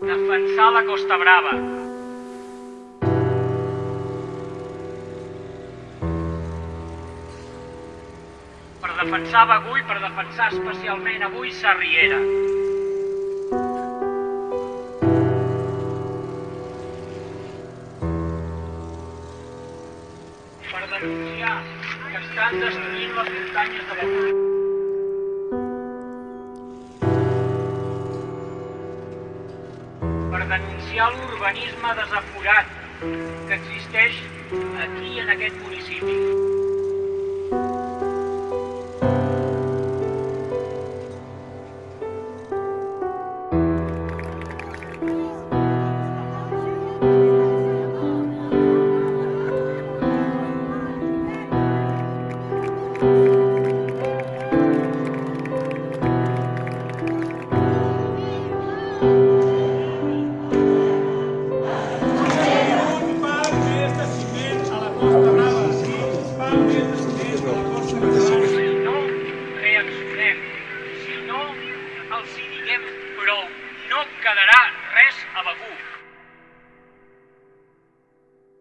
Defensar la Costa Brava. Per defensar Begur i per defensar especialment avui Sarriera. Per denunciar que estan destruint les muntanyes de Begur. Per denunciar l'urbanisme desaforat que existeix aquí en aquest municipi. Si no els hi diguem prou, no quedarà res a Begur.